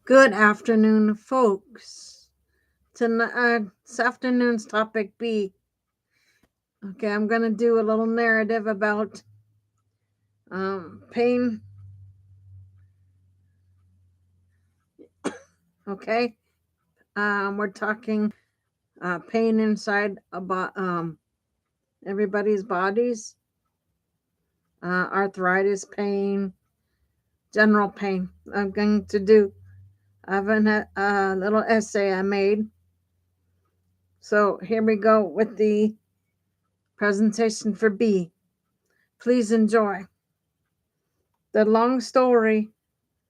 Good afternoon, folks. Tonight, this afternoon's topic B. Okay, I'm going to do a little narrative about pain. Okay, we're talking pain inside about everybody's bodies, arthritis pain, general pain. I'm going to do. I have a little essay I made. So here we go with the presentation for B. Please enjoy. The long story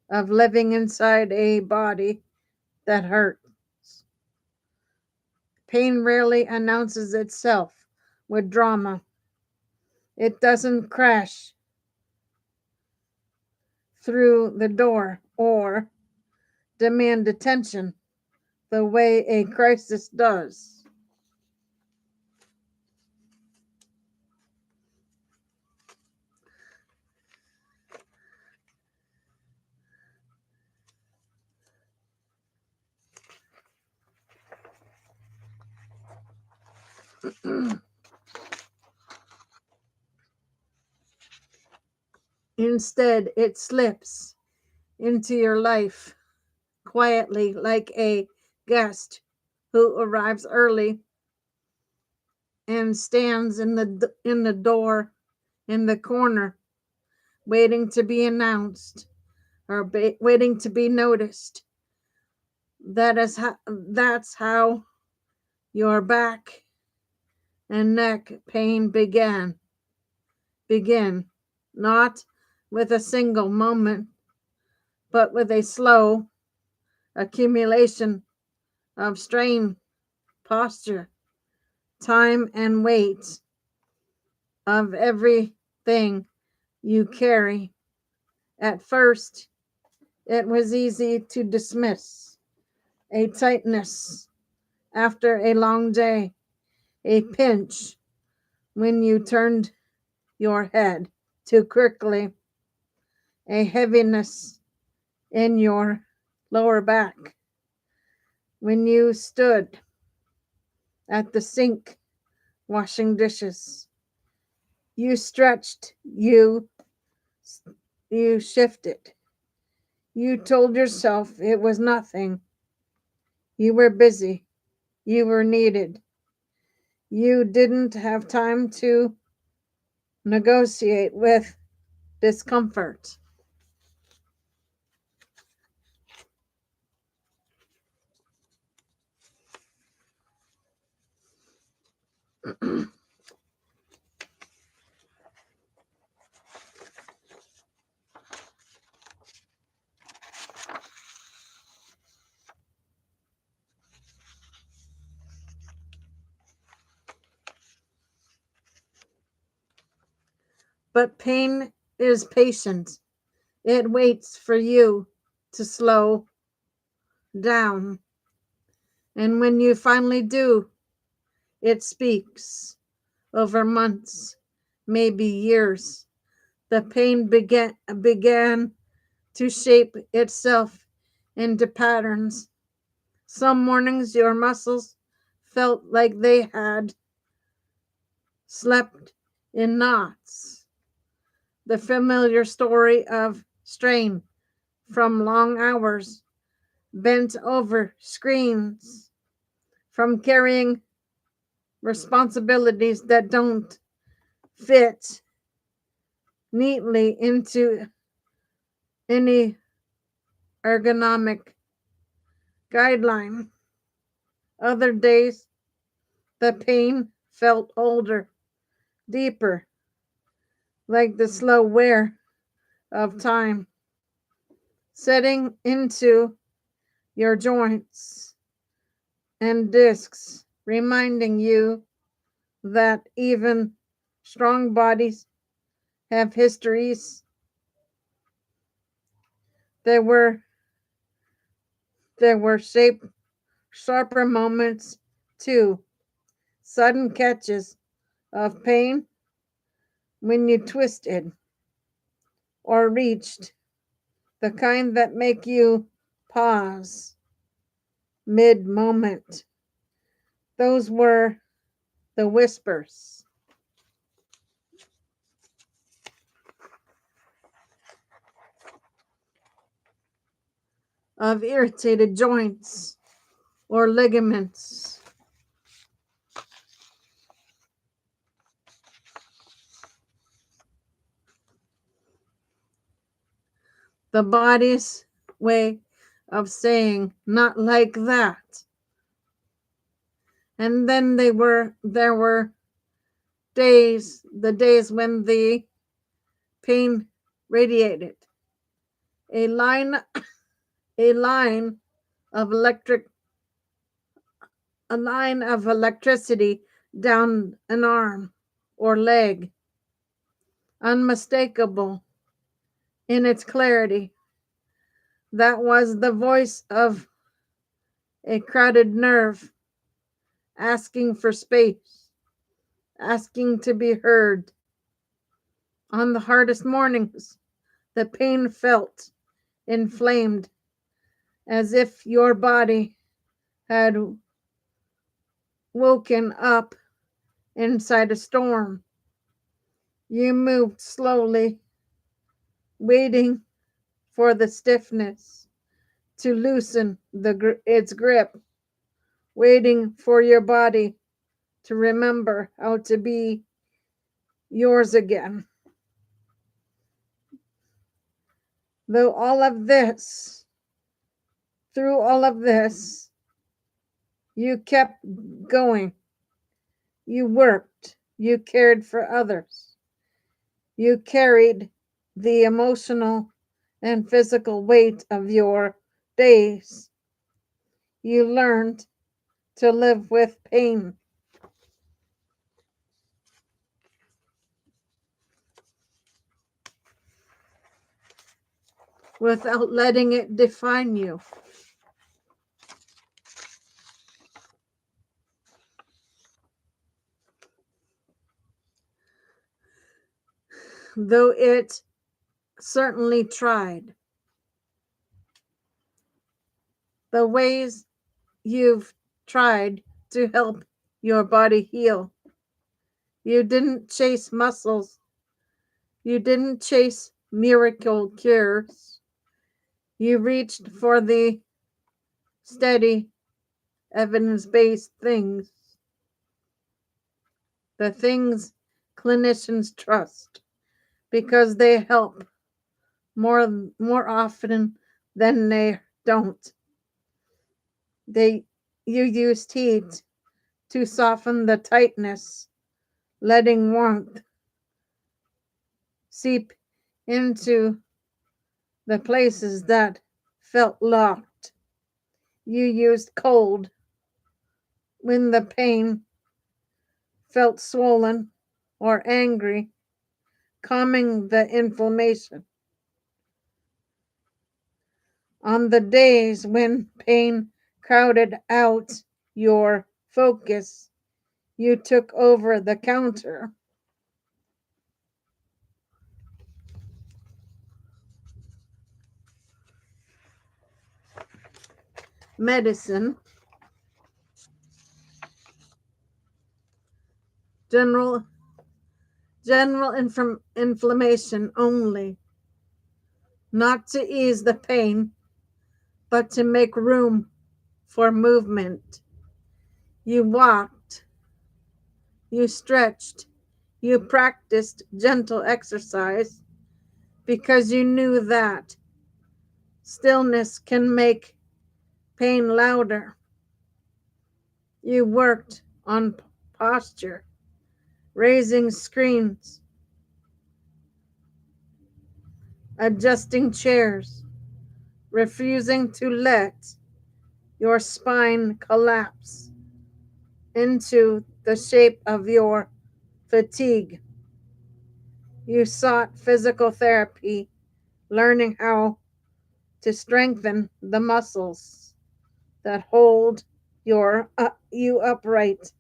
of living inside a body that hurts. Pain rarely announces itself with drama. It doesn't crash through the door or demand attention the way a crisis does. Instead, it slips into your life quietly like a guest who arrives early and stands in the door in the corner waiting to be announced or waiting to be noticed. That's how your back and neck pain begin not with a single moment but with a slow accumulation of strain, posture, time, and weight of everything you carry. At first, it was easy to dismiss a tightness after a long day, a pinch when you turned your head too quickly, a heaviness in your lower back when you stood at the sink washing dishes. You stretched, you shifted. You told yourself it was nothing. You were busy. You were needed. You didn't have time to negotiate with discomfort. But pain is patient. It waits for you to slow down. And when you finally do, it speaks over months, maybe years. The pain began to shape itself into patterns. Some mornings your muscles felt like they had slept in knots. The familiar story of strain from long hours bent over screens, from carrying responsibilities that don't fit neatly into any ergonomic guideline. Other days, the pain felt older, deeper, like the slow wear of time, setting into your joints and discs, reminding you that even strong bodies have histories. There were there were sharper moments too, sudden catches of pain when you twisted or reached, the kind that make you pause, mid moment. Those were the whispers of irritated joints or ligaments. The body's way of saying, not like that. And then there were the days when the pain radiated. A line a line of electric a line of electricity down an arm or leg, unmistakable in its clarity. That was the voice of a crowded nerve asking for space, asking to be heard. On the hardest mornings, the pain felt inflamed, as if your body had woken up inside a storm. You moved slowly, waiting for the stiffness to loosen its grip, waiting for your body to remember how to be yours again. Though all of this, through all of this, you kept going. You worked. You cared for others. You carried the emotional and physical weight of your days. You learned to live with pain. Without letting it define you. Though it certainly tried. The ways you've tried to help your body heal. You didn't chase muscles. You didn't chase miracle cures. You reached for the steady, evidence-based things. The things clinicians trust because they help more often than they don't. You used heat to soften the tightness, letting warmth seep into the places that felt locked. You used cold when the pain felt swollen or angry, calming the inflammation. On the days when pain crowded out your focus, you took over the counter. Medicine, general inflammation only, not to ease the pain, but to make room for movement. You walked, you stretched, you practiced gentle exercise because you knew that stillness can make pain louder. You worked on posture, raising screens, adjusting chairs, refusing to let your spine collapse into the shape of your fatigue. You sought physical therapy, learning how to strengthen the muscles that hold you upright,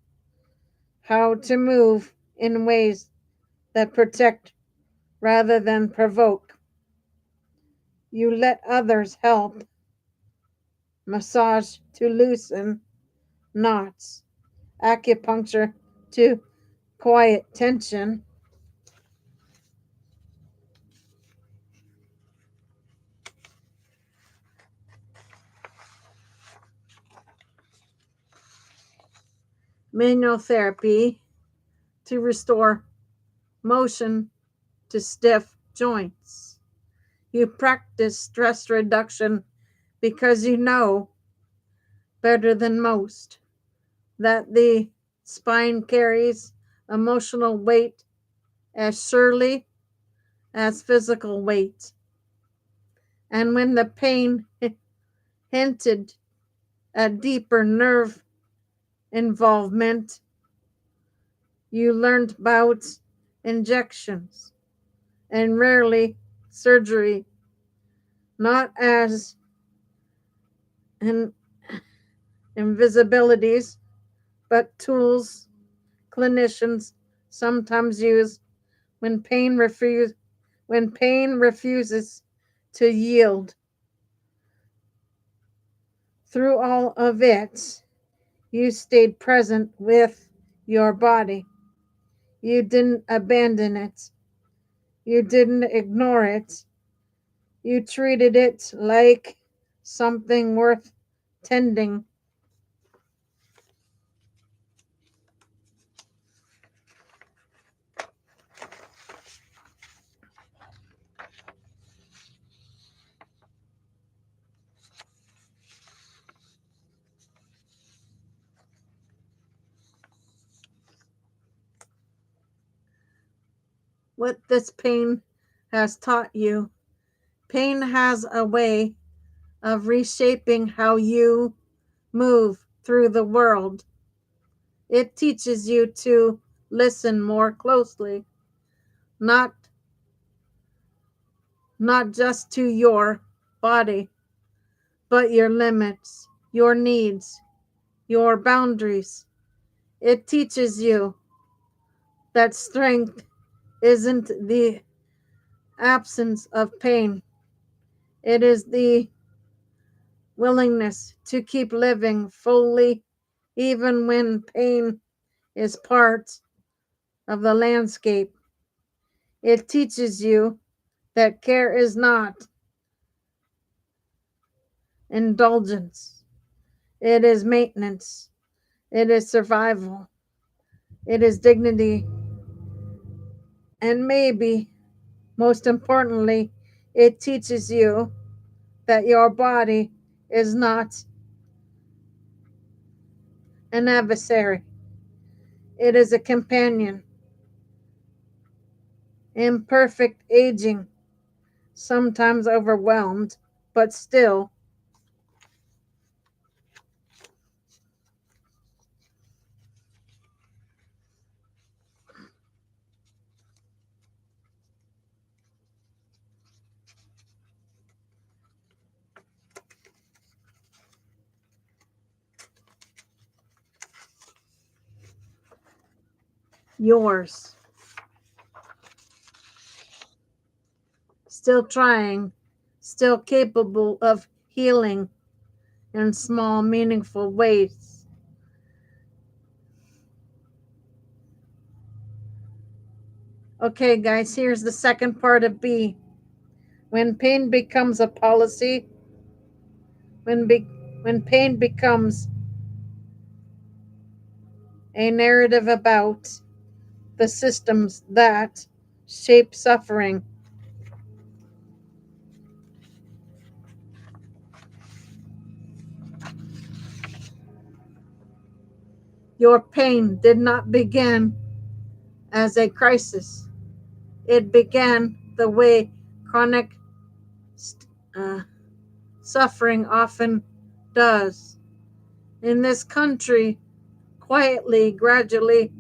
how to move in ways that protect rather than provoke. You let others help massage to loosen knots, acupuncture to quiet tension. Manual therapy to restore motion to stiff joints. You practice stress reduction because you know better than most that the spine carries emotional weight as surely as physical weight. And when the pain hinted at deeper nerve involvement, you learned about injections and rarely surgery, not as in invisibilities, but tools clinicians sometimes use when pain refuses to yield. Through all of it, you stayed present with your body. You didn't abandon it. You didn't ignore it. You treated it like something worth tending. What this pain has taught you, pain has a way of reshaping how you move through the world. It teaches you to listen more closely, not not just to your body, but your limits, your needs, your boundaries. It teaches you that strength isn't the absence of pain. It is the willingness to keep living fully even when pain is part of the landscape. It teaches you that care is not indulgence, it is maintenance, it is survival, it is dignity, and maybe most importantly, it teaches you that your body is not an adversary, it is a companion. Imperfect aging, sometimes overwhelmed, but still yours. Still trying, still capable of healing in small, meaningful ways. Okay, guys, here's the second part of B. When pain becomes a policy, when, be- when pain becomes a narrative about the systems that shape suffering, your pain did not begin as a crisis. It began the way chronic uh, suffering often does. In this country, quietly, gradually,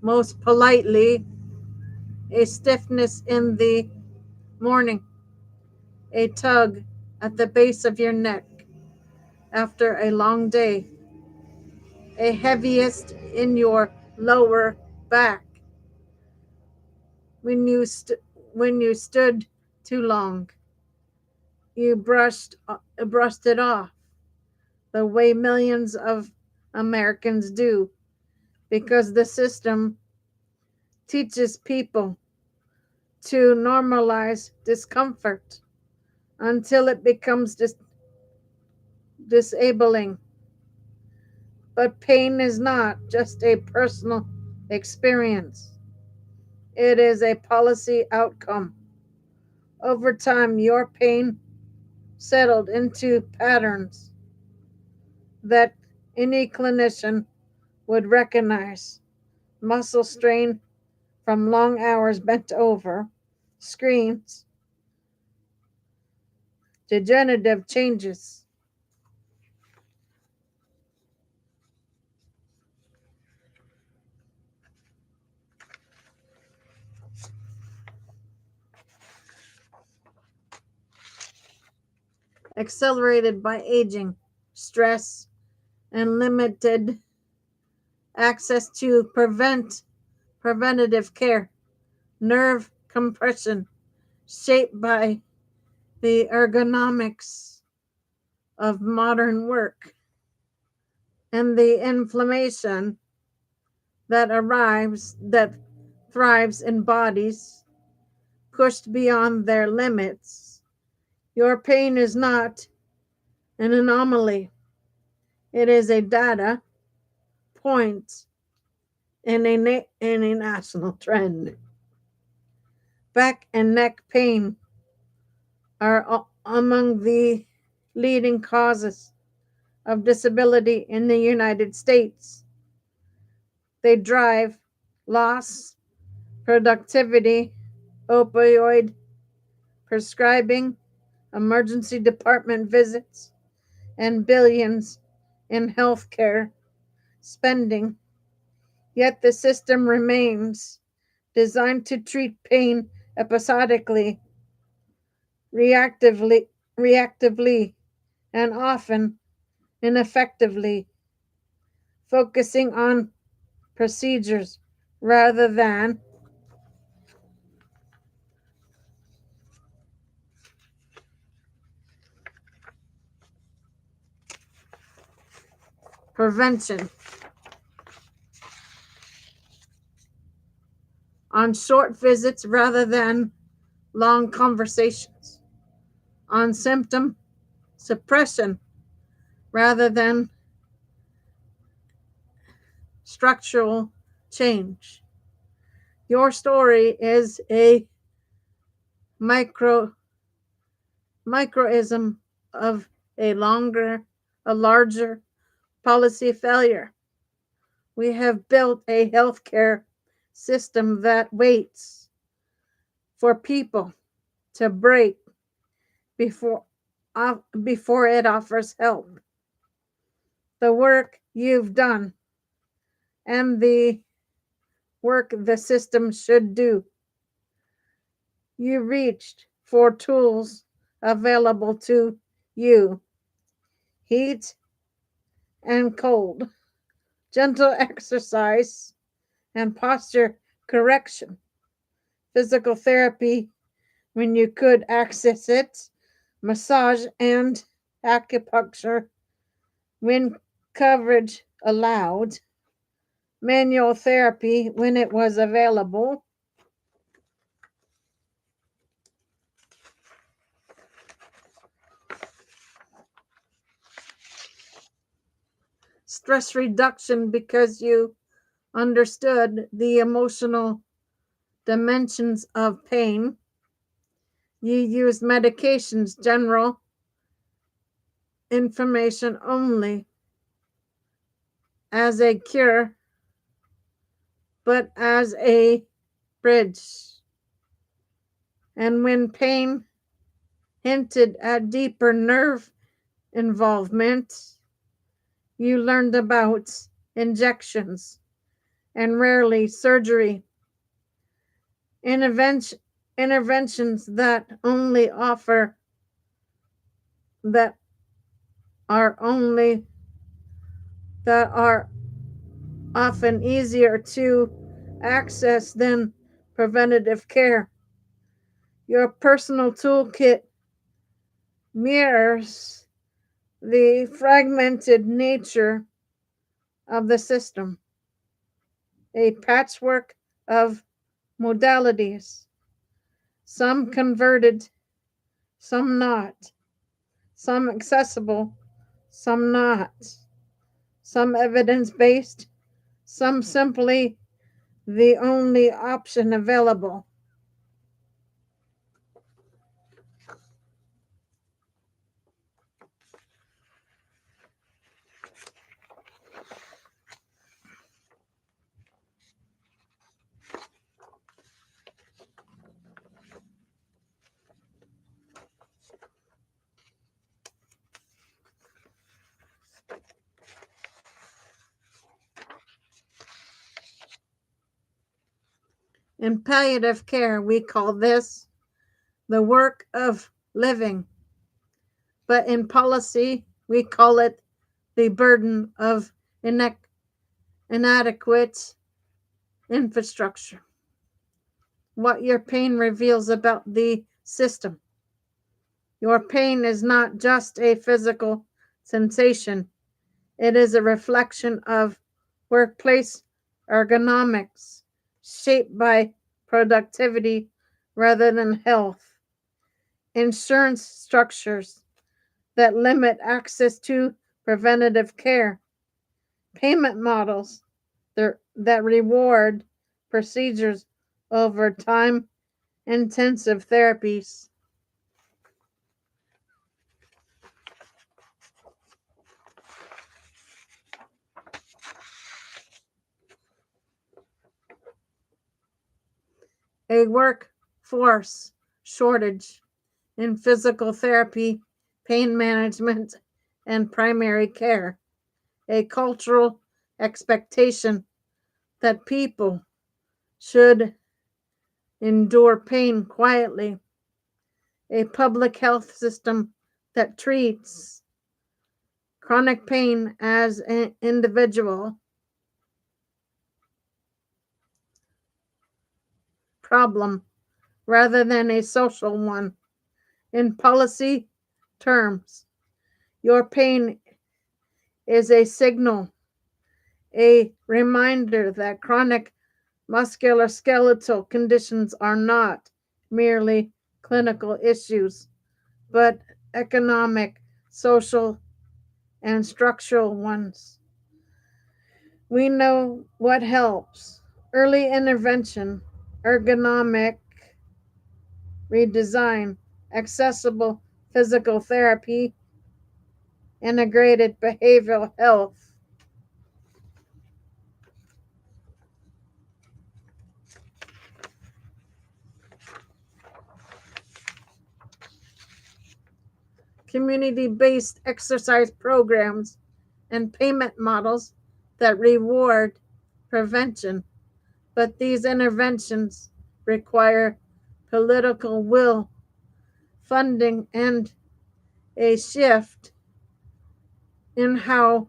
most politely, a stiffness in the morning, a tug at the base of your neck after a long day, a heaviest in your lower back, when when you stood too long. You brushed it off the way millions of Americans do because the system teaches people to normalize discomfort until it becomes disabling. But pain is not just a personal experience, it is a policy outcome. Over time, your pain settled into patterns that any clinician would recognize: muscle strain from long hours bent over screens, degenerative changes, accelerated by aging, stress, and limited access to preventative care, nerve compression shaped by the ergonomics of modern work, and the inflammation that thrives in bodies pushed beyond their limits. Your pain is not an anomaly. It is a data point in a national trend. Back and neck pain are among the leading causes of disability in the United States. They drive loss, productivity, opioid prescribing, emergency department visits, and billions in healthcare spending. Yet the system remains designed to treat pain episodically, reactively, reactively, and often ineffectively, focusing on procedures rather than prevention, on short visits rather than long conversations, on symptom suppression rather than structural change. Your story is a micro microism of a larger policy failure. We have built a healthcare system that waits for people to break before before it offers help. The work you've done and the work the system should do. You reached for tools available to you: heat and cold, gentle exercise and posture correction, physical therapy when you could access it, massage and acupuncture when coverage allowed, manual therapy when it was available, stress reduction because you understood the emotional dimensions of pain. You used medications, general information only, as a cure, but as a bridge. And when pain hinted at deeper nerve involvement, you learned about injections and rarely surgery, intervention, interventions that are only that are often easier to access than preventative care. Your personal toolkit mirrors the fragmented nature of the system, a patchwork of modalities, some converted, some not, some accessible, some not, some evidence based, some simply the only option available. In palliative care, we call this the work of living, but in policy, we call it the burden of inadequate infrastructure. What your pain reveals about the system. Your pain is not just a physical sensation, it is a reflection of workplace ergonomics shaped by productivity rather than health, insurance structures that limit access to preventative care, payment models that reward procedures over time intensive therapies. A workforce shortage in physical therapy, pain management, and primary care, a cultural expectation that people should endure pain quietly, a public health system that treats chronic pain as an individual problem rather than a social one. In policy terms, your pain is a signal, a reminder that chronic musculoskeletal conditions are not merely clinical issues, but economic, social, and structural ones. We know what helps: early intervention, ergonomic redesign, accessible physical therapy, integrated behavioral health. Community based exercise programs and payment models that reward prevention. But these interventions require political will, funding, and a shift in how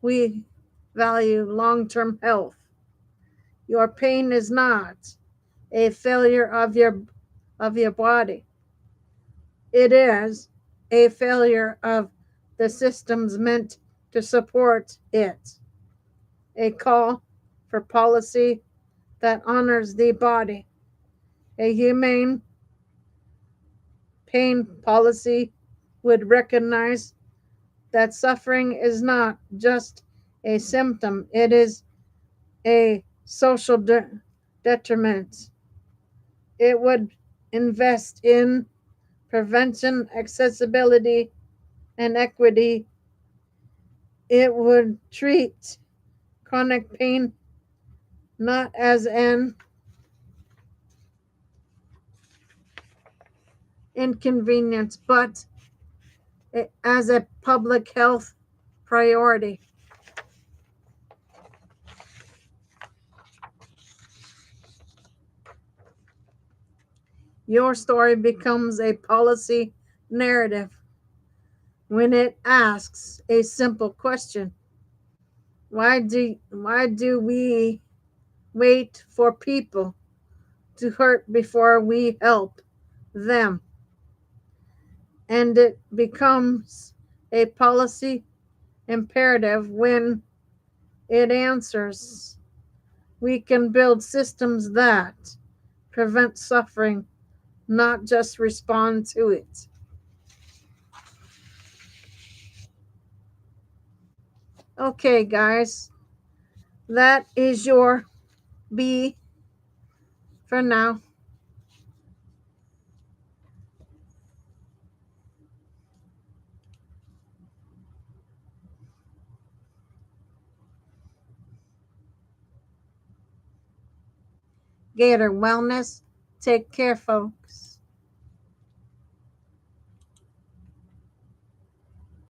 we value long term health. Your pain is not a failure of your body. It is a failure of the systems meant to support it. A call for policy that honors the body. A humane pain policy would recognize that suffering is not just a symptom, it is a social detriment. It would invest in prevention, accessibility, and equity. It would treat chronic pain not as an inconvenience, but as a public health priority. Your story becomes a policy narrative when it asks a simple question: why do we wait for people to hurt before we help them. And it becomes a policy imperative when it answers. We can build systems that prevent suffering, not just respond to it. Okay, guys, that is your B for now. Gator Wellness. Take care, folks.